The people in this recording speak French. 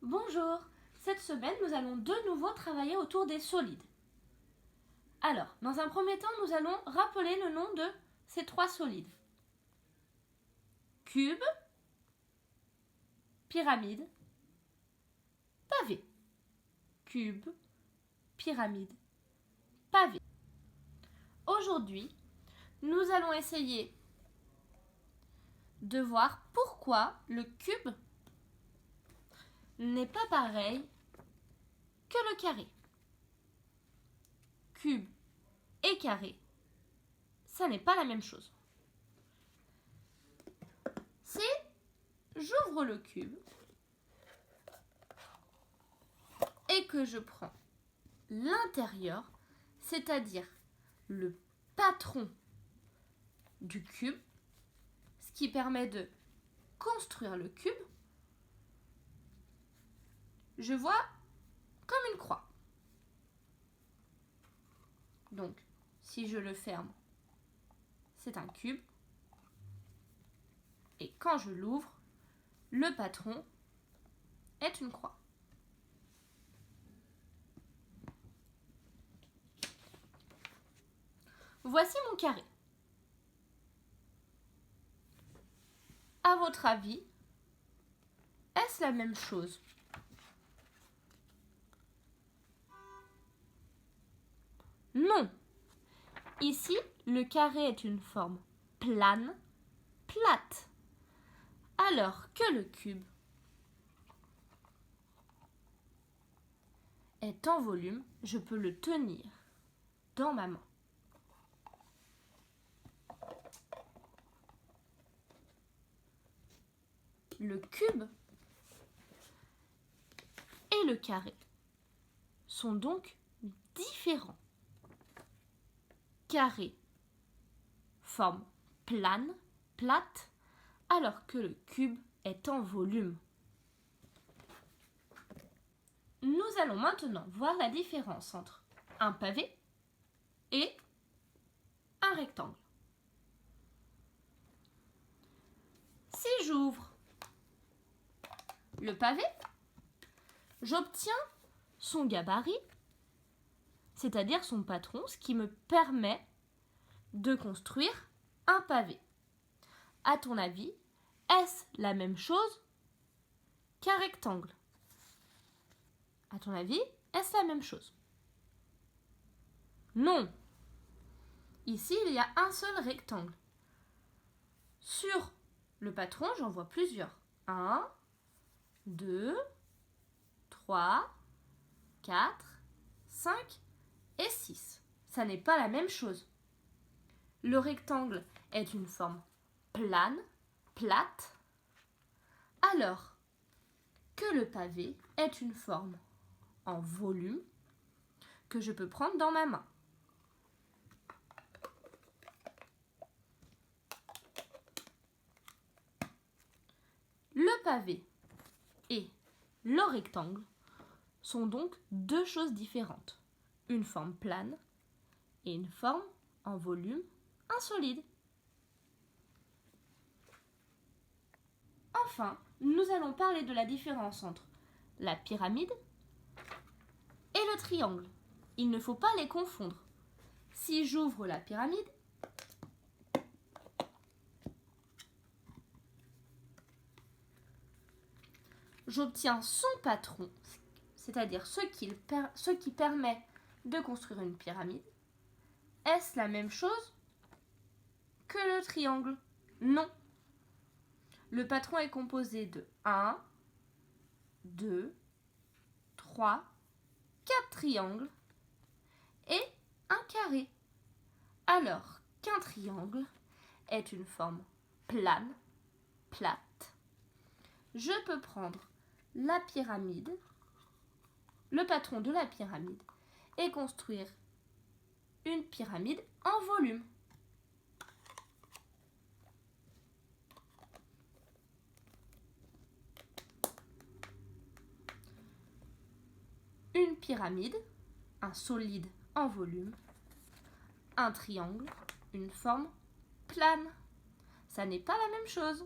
Bonjour, cette semaine nous allons de nouveau travailler autour des solides. Alors, dans un premier temps, nous allons rappeler le nom de ces trois solides. Cube, pyramide, pavé. Cube, pyramide, pavé. Aujourd'hui, nous allons essayer de voir pourquoi le cube n'est pas pareil que le carré. Cube et carré, ça n'est pas la même chose. Si j'ouvre le cube et que je prends l'intérieur, c'est-à-dire le patron du cube, ce qui permet de construire le cube, je vois comme une croix. Donc, si je le ferme, c'est un cube. Et quand je l'ouvre, le patron est une croix. Voici mon carré. À votre avis, est-ce la même chose ? Non. Ici, le carré est une forme plane, plate, alors que le cube est en volume, je peux le tenir dans ma main. Le cube et le carré sont donc différents. Carré, forme plane, plate, alors que le cube est en volume. Nous allons maintenant voir la différence entre un pavé et un rectangle. Si j'ouvre le pavé, j'obtiens son gabarit, c'est-à-dire son patron, ce qui me permet de construire un pavé. À ton avis, est-ce la même chose qu'un rectangle ? À ton avis, est-ce la même chose ? Non. Ici, il y a un seul rectangle. Sur le patron, j'en vois plusieurs. 1, 2, 3, 4, 5 et 6. Ça n'est pas la même chose. Le rectangle est une forme plane, plate, alors que le pavé est une forme en volume que je peux prendre dans ma main. Le pavé et le rectangle sont donc deux choses différentes. Une forme plane et une forme en volume insolide. Enfin, nous allons parler de la différence entre la pyramide et le triangle. Il ne faut pas les confondre. Si j'ouvre la pyramide, j'obtiens son patron, c'est-à-dire ce qui permet de construire une pyramide. Est-ce la même chose que le triangle ? Non. Le patron est composé de 1, 2, 3, 4 triangles et un carré. Alors qu'un triangle est une forme plane, plate. Je peux prendre la pyramide, le patron de la pyramide, et construire une pyramide en volume. Une pyramide, un solide en volume, un triangle, une forme plane. Ça n'est pas la même chose.